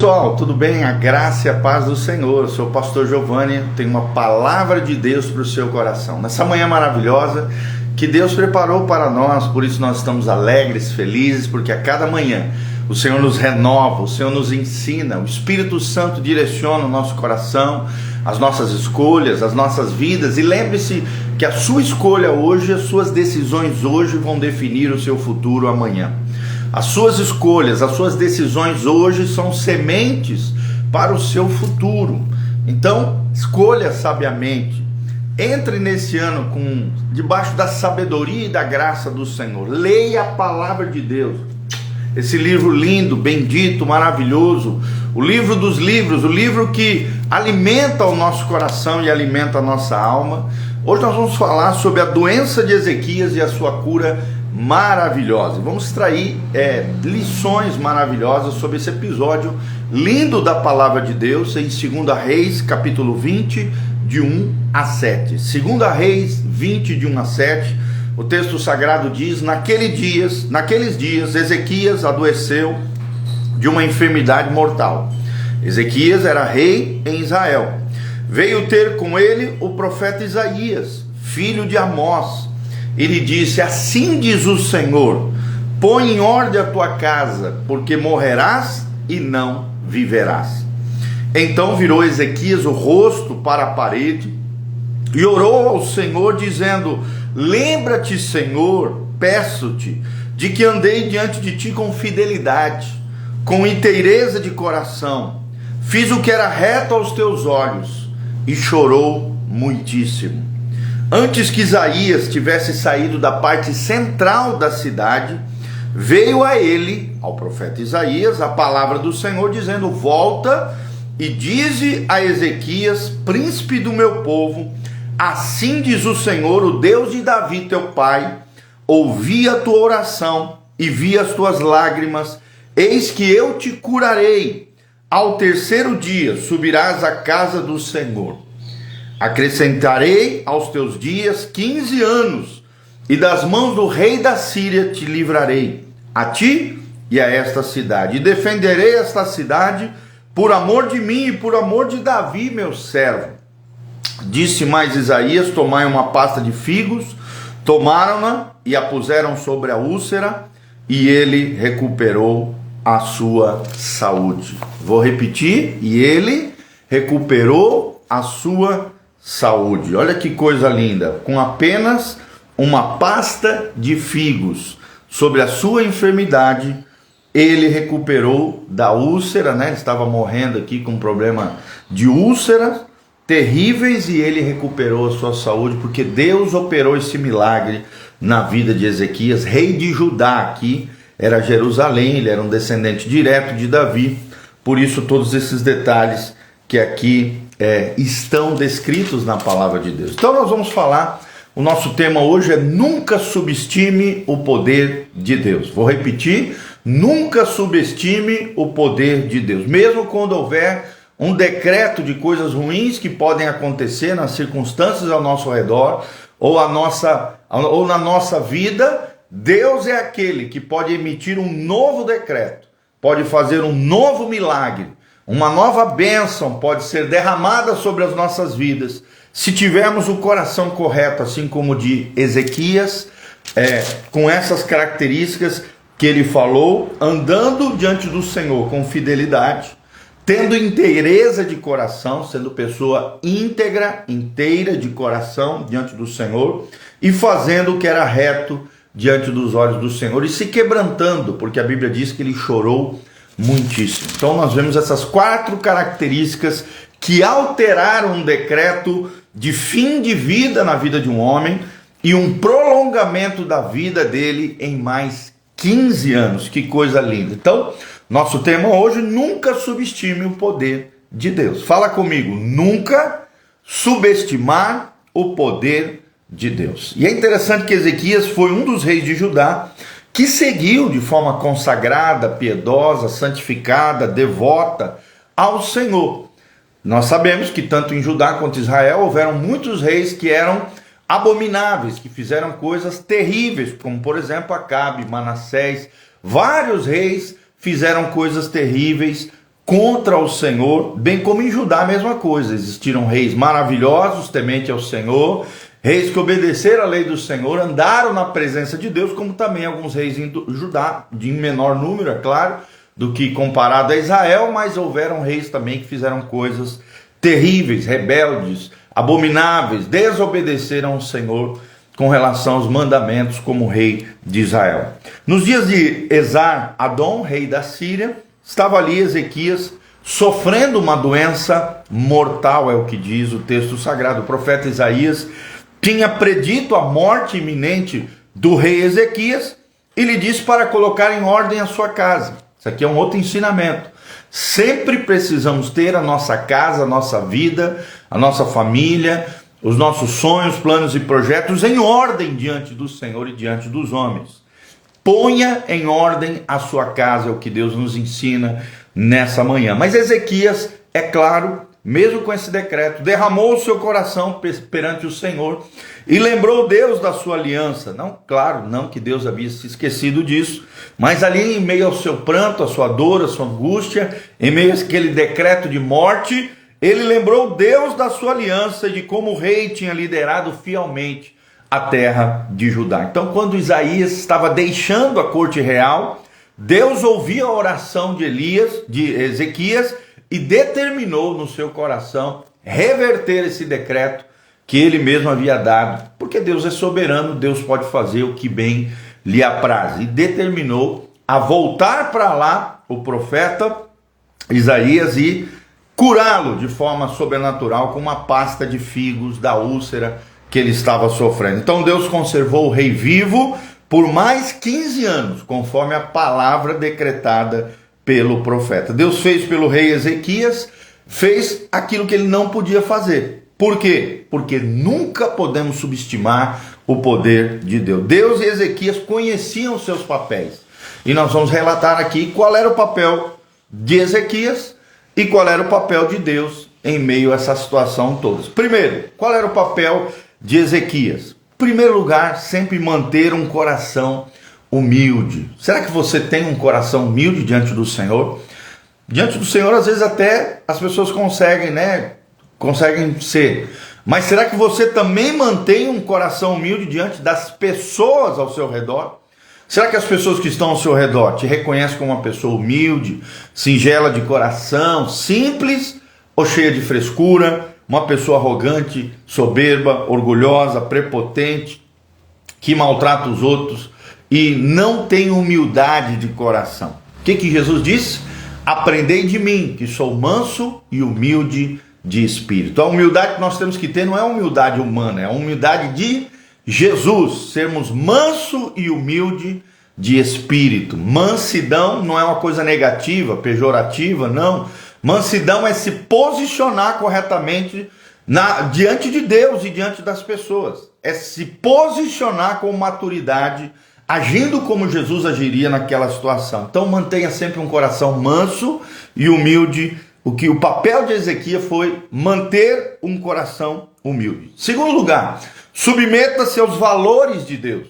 Pessoal, tudo bem? A graça e a paz do Senhor. Eu sou o pastor Giovanni, tenho uma palavra de Deus para o seu coração. Nessa manhã maravilhosa que Deus preparou para nós, por isso nós estamos alegres, felizes, porque a cada manhã o Senhor nos renova, o Senhor nos ensina, o Espírito Santo direciona o nosso coração, as nossas escolhas, as nossas vidas. E lembre-se que a sua escolha hoje, as suas decisões hoje vão definir o seu futuro amanhã. As suas escolhas, as suas decisões hoje são sementes para o seu futuro. Então, escolha sabiamente. Entre nesse ano debaixo da sabedoria e da graça do Senhor. Leia a palavra de Deus. Esse livro lindo, bendito, maravilhoso. O livro dos livros, o livro que alimenta o nosso coração e alimenta a nossa alma. Hoje nós vamos falar sobre a doença de Ezequias e a sua cura maravilhosa. Vamos extrair lições maravilhosas sobre esse episódio lindo da palavra de Deus em 2 Reis, capítulo 20, de 1 a 7. 2 Reis 20, de 1 a 7. O texto sagrado diz: naqueles dias, Ezequias adoeceu de uma enfermidade mortal. Ezequias era rei em Israel. Veio ter com ele o profeta Isaías, filho de Amós. Ele disse: assim diz o Senhor, põe em ordem a tua casa, porque morrerás e não viverás. Então virou Ezequias o rosto para a parede e orou ao Senhor, dizendo: lembra-te, Senhor, peço-te, de que andei diante de ti com fidelidade, com inteireza de coração, fiz o que era reto aos teus olhos, e chorou muitíssimo. Antes que Isaías tivesse saído da parte central da cidade, veio a ele, ao profeta Isaías, a palavra do Senhor, dizendo: volta e dize a Ezequias, príncipe do meu povo, assim diz o Senhor, o Deus de Davi teu pai, ouvi a tua oração e vi as tuas lágrimas, eis que eu te curarei. Ao terceiro dia subirás à casa do Senhor. Acrescentarei aos teus dias 15 anos, e das mãos do rei da Síria te livrarei, a ti e a esta cidade. E defenderei esta cidade por amor de mim e por amor de Davi, meu servo. Disse mais Isaías: tomai uma pasta de figos. Tomaram-na e a puseram sobre a úlcera, e ele recuperou a sua saúde. Vou repetir: e ele recuperou a sua saúde. Olha que coisa linda. Com apenas uma pasta de figos sobre a sua enfermidade, ele recuperou da úlcera, né? Ele estava morrendo aqui com um problema de úlceras terríveis, e ele recuperou a sua saúde, porque Deus operou esse milagre na vida de Ezequias, rei de Judá. Aqui era Jerusalém, ele era um descendente direto de Davi. Por isso todos esses detalhes que aqui estão descritos na palavra de Deus. Então nós vamos falar, o nosso tema hoje é: nunca subestime o poder de Deus. Vou repetir: nunca subestime o poder de Deus. Mesmo quando houver um decreto de coisas ruins que podem acontecer nas circunstâncias ao nosso redor, ou na nossa vida, Deus é aquele que pode emitir um novo decreto, pode fazer um novo milagre. Uma nova bênção pode ser derramada sobre as nossas vidas, se tivermos o coração correto, assim como de Ezequias, com essas características que ele falou, andando diante do Senhor com fidelidade, tendo inteireza de coração, sendo pessoa íntegra, inteira de coração diante do Senhor, e fazendo o que era reto diante dos olhos do Senhor, e se quebrantando, porque a Bíblia diz que ele chorou muitíssimo. Então nós vemos essas 4 características que alteraram um decreto de fim de vida na vida de um homem e um prolongamento da vida dele em mais 15 anos. Que coisa linda. Então, nosso tema hoje: nunca subestime o poder de Deus. Fala comigo: nunca subestimar o poder de Deus. E é interessante que Ezequias foi um dos reis de Judá que seguiu de forma consagrada, piedosa, santificada, devota ao Senhor. Nós sabemos que tanto em Judá quanto em Israel houveram muitos reis que eram abomináveis, que fizeram coisas terríveis, como por exemplo Acabe, Manassés. Vários reis fizeram coisas terríveis contra o Senhor, bem como em Judá a mesma coisa. Existiram reis maravilhosos, temente ao Senhor, reis que obedeceram a lei do Senhor, andaram na presença de Deus, como também alguns reis em Judá, de menor número, é claro, do que comparado a Israel, mas houveram reis também que fizeram coisas terríveis, rebeldes, abomináveis, desobedeceram ao Senhor com relação aos mandamentos como rei de Israel. Nos dias de Esar-Adom, rei da Síria, estava ali Ezequias sofrendo uma doença mortal, é o que diz o texto sagrado. O profeta Isaías tinha predito a morte iminente do rei Ezequias e lhe disse para colocar em ordem a sua casa. Isso aqui é um outro ensinamento. Sempre precisamos ter a nossa casa, a nossa vida, a nossa família, os nossos sonhos, planos e projetos em ordem diante do Senhor e diante dos homens. Ponha em ordem a sua casa, é o que Deus nos ensina nessa manhã. Mas Ezequias, é claro, mesmo com esse decreto, derramou o seu coração perante o Senhor e lembrou Deus da sua aliança. Não, claro, não que Deus havia se esquecido disso, mas ali em meio ao seu pranto, a sua dor, a sua angústia, em meio àquele decreto de morte, ele lembrou Deus da sua aliança e de como o rei tinha liderado fielmente a terra de Judá. Então, quando Isaías estava deixando a corte real, Deus ouviu a oração de Ezequias e determinou no seu coração reverter esse decreto que ele mesmo havia dado, porque Deus é soberano, Deus pode fazer o que bem lhe apraz, e determinou a voltar para lá o profeta Isaías e curá-lo de forma sobrenatural com uma pasta de figos da úlcera que ele estava sofrendo. Então Deus conservou o rei vivo por mais 15 anos, conforme a palavra decretada pelo profeta. Deus fez pelo rei Ezequias, fez aquilo que ele não podia fazer. Por quê? Porque nunca podemos subestimar o poder de Deus. Deus e Ezequias conheciam os seus papéis. E nós vamos relatar aqui qual era o papel de Ezequias e qual era o papel de Deus em meio a essa situação toda. Primeiro, qual era o papel de Ezequias? Em primeiro lugar, sempre manter um coração humilde. Será que você tem um coração humilde diante do Senhor? Diante do Senhor, às vezes até as pessoas conseguem ser. Mas será que você também mantém um coração humilde diante das pessoas ao seu redor? Será que as pessoas que estão ao seu redor te reconhecem como uma pessoa humilde, singela de coração, simples ou cheia de frescura? Uma pessoa arrogante, soberba, orgulhosa, prepotente, que maltrata os outros e não tem humildade de coração. O que Jesus disse? Aprendei de mim, que sou manso e humilde de espírito. A humildade que nós temos que ter não é humildade humana, é a humildade de Jesus. Sermos manso e humilde de espírito. Mansidão não é uma coisa negativa, pejorativa, não. Mansidão é se posicionar corretamente diante de Deus e diante das pessoas. É se posicionar com maturidade, agindo como Jesus agiria naquela situação. Então mantenha sempre um coração manso e humilde. O papel de Ezequias foi manter um coração humilde. Segundo lugar, submeta-se aos valores de Deus.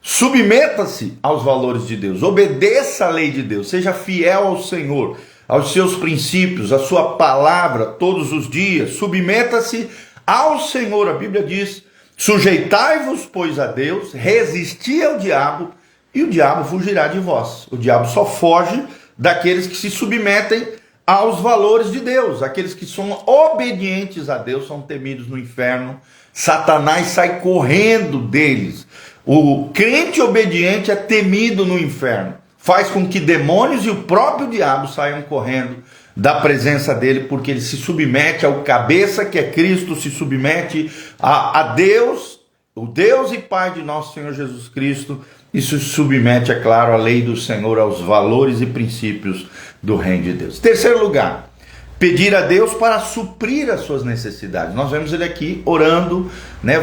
Submeta-se aos valores de Deus. Obedeça a lei de Deus. Seja fiel ao Senhor, aos seus princípios, à sua palavra todos os dias. Submeta-se ao Senhor. A Bíblia diz: sujeitai-vos, pois, a Deus, resisti ao diabo, e o diabo fugirá de vós. O diabo só foge daqueles que se submetem aos valores de Deus. Aqueles que são obedientes a Deus são temidos no inferno. Satanás sai correndo deles. O crente obediente é temido no inferno. Faz com que demônios e o próprio diabo saiam correndo da presença dele, porque ele se submete ao cabeça que é Cristo, se submete a Deus, o Deus e Pai de nosso Senhor Jesus Cristo, e se submete, é claro, à lei do Senhor, aos valores e princípios do reino de Deus. Terceiro lugar, pedir a Deus para suprir as suas necessidades. Nós vemos ele aqui orando,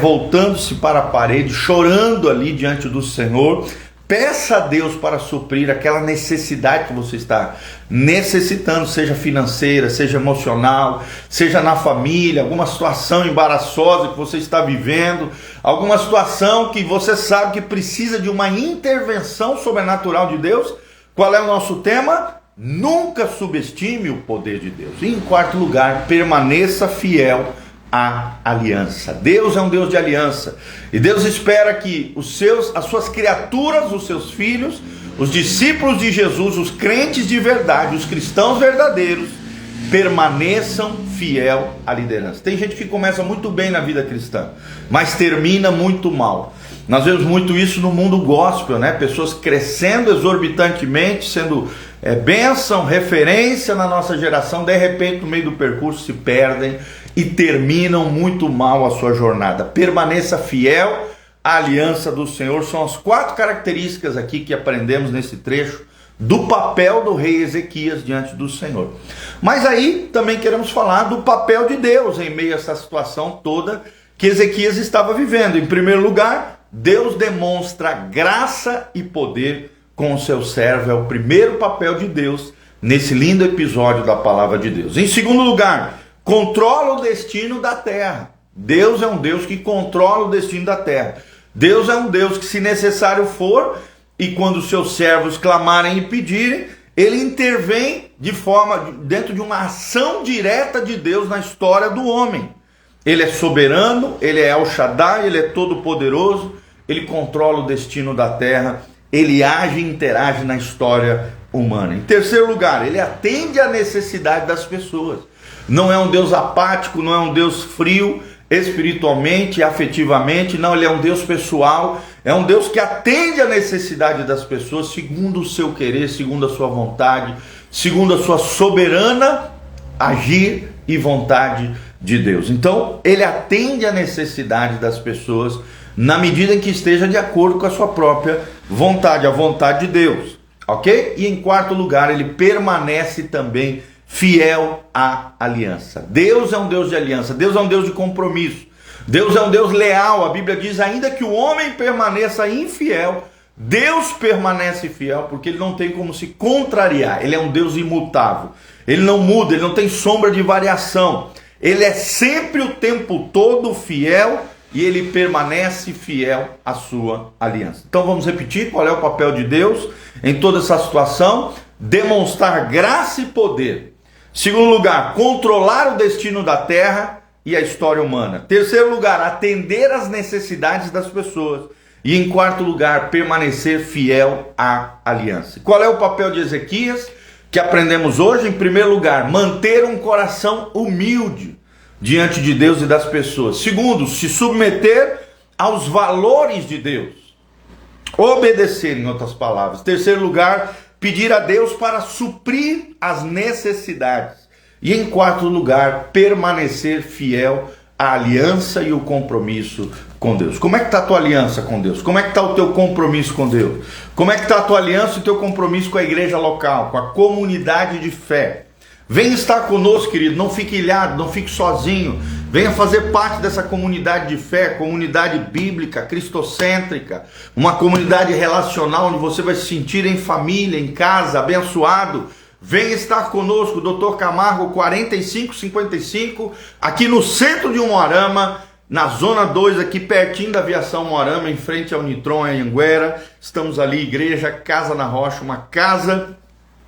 voltando-se para a parede, chorando ali diante do Senhor. Peça a Deus para suprir aquela necessidade que você está necessitando, seja financeira, seja emocional, seja na família, alguma situação embaraçosa que você está vivendo, alguma situação que você sabe que precisa de uma intervenção sobrenatural de Deus. Qual é o nosso tema? nunca subestime o poder de Deus. E em quarto lugar, permaneça fiel à aliança. Deus é um Deus de aliança. E Deus espera que as suas criaturas, os seus filhos, os discípulos de Jesus, os crentes de verdade, os cristãos verdadeiros, permaneçam fiel à liderança. Tem gente que começa muito bem na vida cristã, mas termina muito mal. Nós vemos muito isso no mundo gospel, né? Pessoas crescendo exorbitantemente, sendo bênção, referência na nossa geração, de repente no meio do percurso se perdem e terminam muito mal a sua jornada. Permaneça fiel à aliança do Senhor. São as 4 características aqui que aprendemos nesse trecho do papel do rei Ezequias diante do Senhor. Mas aí também queremos falar do papel de Deus em meio a essa situação toda que Ezequias estava vivendo. Em primeiro lugar, Deus demonstra graça e poder com o seu servo. É o primeiro papel de Deus nesse lindo episódio da palavra de Deus. Em segundo lugar, controla o destino da terra. Deus é um Deus que controla o destino da terra. Deus é um Deus que, se necessário for, e quando os seus servos clamarem e pedirem, ele intervém dentro de uma ação direta de Deus na história do homem. Ele é soberano, ele é El Shaddai, ele é todo poderoso, ele controla o destino da terra, ele age e interage na história humana. Em terceiro lugar, ele atende à necessidade das pessoas. Não é um Deus apático, não é um Deus frio espiritualmente, afetivamente, não, ele é um Deus pessoal, é um Deus que atende à necessidade das pessoas segundo o seu querer, segundo a sua vontade, segundo a sua soberana agir e vontade de Deus. Então, ele atende à necessidade das pessoas na medida em que esteja de acordo com a sua própria vontade, a vontade de Deus, ok? E em quarto lugar, ele permanece também fiel à aliança. Deus é um Deus de aliança, Deus é um Deus de compromisso, Deus é um Deus leal. A Bíblia diz: ainda que o homem permaneça infiel, Deus permanece fiel, porque ele não tem como se contrariar. Ele é um Deus imutável, ele não muda, ele não tem sombra de variação, ele é sempre o tempo todo fiel e ele permanece fiel à sua aliança. Então vamos repetir qual é o papel de Deus em toda essa situação: demonstrar graça e poder. Segundo lugar, controlar o destino da terra e a história humana. Terceiro lugar, atender às necessidades das pessoas. E em quarto lugar, permanecer fiel à aliança. Qual é o papel de Ezequias que aprendemos hoje? Em primeiro lugar, manter um coração humilde diante de Deus e das pessoas. Segundo, se submeter aos valores de Deus. Obedecer, em outras palavras. Terceiro lugar, pedir a Deus para suprir as necessidades. E em quarto lugar, permanecer fiel à aliança e o compromisso com Deus. Como é que está a tua aliança com Deus? Como é que está o teu compromisso com Deus? Como é que está a tua aliança e o teu compromisso com a igreja local, com a comunidade de fé? Venha estar conosco, querido, não fique ilhado, não fique sozinho. Venha fazer parte dessa comunidade de fé, comunidade bíblica, cristocêntrica, uma comunidade relacional onde você vai se sentir em família, em casa, abençoado. Venha estar conosco, Dr. Camargo 4555, aqui no centro de Umuarama, na zona 2, aqui pertinho da aviação Umuarama, em frente ao Nitron, em Anhanguera. Estamos ali, igreja Casa na Rocha, uma casa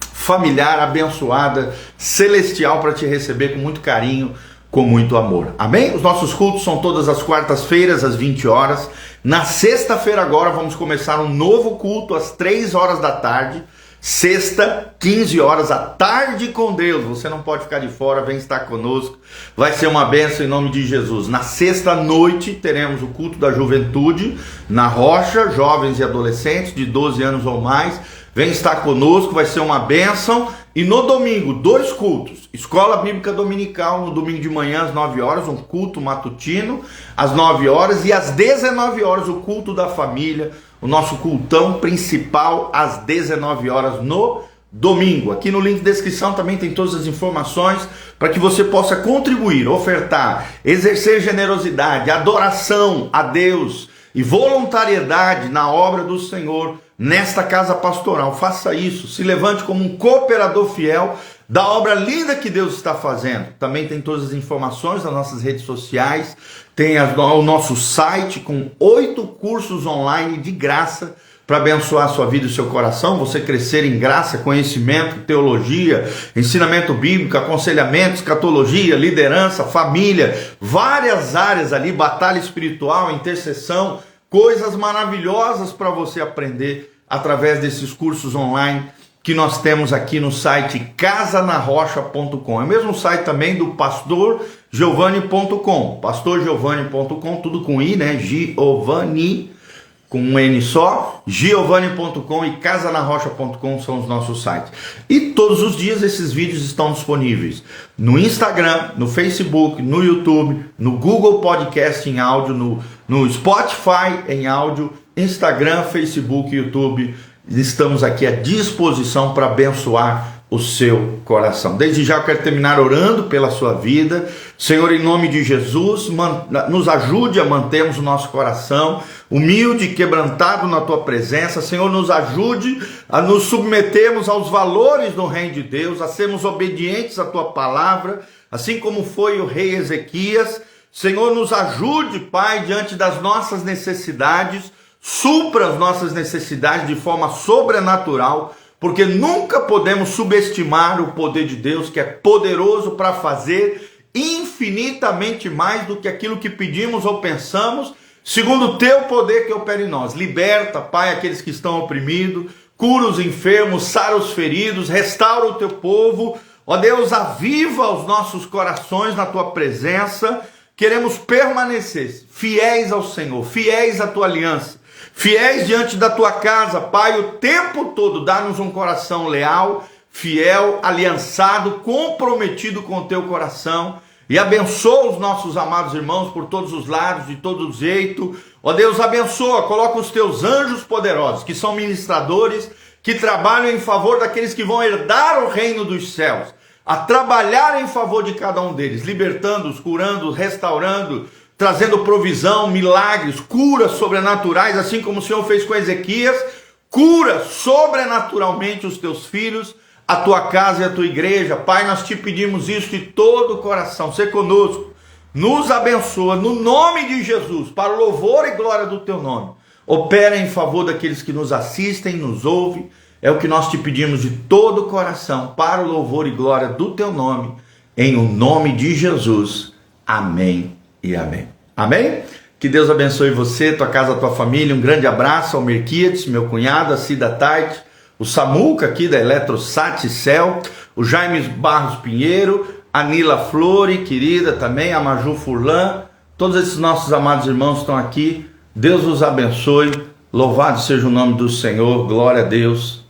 familiar, abençoada, celestial, para te receber com muito carinho, com muito amor. Amém? Os nossos cultos são todas as quartas-feiras, às 20 horas. Na sexta-feira agora vamos começar um novo culto às 3 horas da tarde. Sexta, 15 horas, à tarde com Deus. Você não pode ficar de fora, vem estar conosco. Vai ser uma bênção em nome de Jesus. Na sexta noite teremos o culto da juventude na Rocha, jovens e adolescentes de 12 anos ou mais. Vem estar conosco, vai ser uma bênção. E no domingo, 2 cultos. Escola Bíblica Dominical, no domingo de manhã às 9 horas, um culto matutino às 9 horas. E às 19 horas, o culto da família, o nosso cultão principal às 19 horas no domingo. Aqui no link de descrição também tem todas as informações para que você possa contribuir, ofertar, exercer generosidade, adoração a Deus e voluntariedade na obra do Senhor nesta casa pastoral. Faça isso, se levante como um cooperador fiel da obra linda que Deus está fazendo. Também tem todas as informações nas nossas redes sociais, tem o nosso site com 8 cursos online de graça para abençoar a sua vida e o seu coração, você crescer em graça, conhecimento, teologia, ensinamento bíblico, aconselhamento, escatologia, liderança, família, várias áreas ali, batalha espiritual, intercessão, coisas maravilhosas para você aprender através desses cursos online que nós temos aqui no site casanarrocha.com. É o mesmo site também do pastorgiovanni.com, pastorgiovanni.com, tudo com I, né? Giovanni, com um N só, giovanni.com e casanarrocha.com são os nossos sites. E todos os dias esses vídeos estão disponíveis no Instagram, no Facebook, no YouTube, no Google Podcast em áudio, no Spotify em áudio, Instagram, Facebook, YouTube. Estamos aqui à disposição para abençoar o seu coração. Desde já eu quero terminar orando pela sua vida. Senhor, em nome de Jesus, nos ajude a mantermos o nosso coração humilde, quebrantado na tua presença. Senhor, nos ajude a nos submetermos aos valores do reino de Deus, a sermos obedientes à tua palavra, assim como foi o rei Ezequias. Senhor, nos ajude, Pai, diante das nossas necessidades, supra as nossas necessidades de forma sobrenatural, porque nunca podemos subestimar o poder de Deus, que é poderoso para fazer infinitamente mais do que aquilo que pedimos ou pensamos, segundo o teu poder que opera em nós. Liberta, Pai, aqueles que estão oprimidos, cura os enfermos, sara os feridos, restaura o teu povo. Ó Deus, aviva os nossos corações na tua presença. Queremos permanecer fiéis ao Senhor, fiéis à tua aliança, fiéis diante da tua casa, Pai, o tempo todo. Dá-nos um coração leal, fiel, aliançado, comprometido com o teu coração. E abençoa os nossos amados irmãos por todos os lados, de todo jeito. Ó Deus, abençoa, coloca os teus anjos poderosos, que são ministradores, que trabalham em favor daqueles que vão herdar o reino dos céus, a trabalhar em favor de cada um deles, libertando-os, curando-os, restaurando, trazendo provisão, milagres, curas sobrenaturais, assim como o Senhor fez com Ezequias. Cura sobrenaturalmente os teus filhos, a tua casa e a tua igreja. Pai, nós te pedimos isso de todo o coração. Sê conosco, nos abençoa, no nome de Jesus, para o louvor e glória do teu nome. Opera em favor daqueles que nos assistem, nos ouvem. É o que nós te pedimos de todo o coração, para o louvor e glória do teu nome, em o nome de Jesus. Amém e amém. Amém? Que Deus abençoe você, tua casa, tua família. Um grande abraço ao Merquiades, meu cunhado, a Cida Tait, o Samuca aqui da Eletrosat Cell, o Jaime Barros Pinheiro, a Nila Flore, querida também, a Maju Furlan. Todos esses nossos amados irmãos estão aqui. Deus os abençoe. Louvado seja o nome do Senhor. Glória a Deus.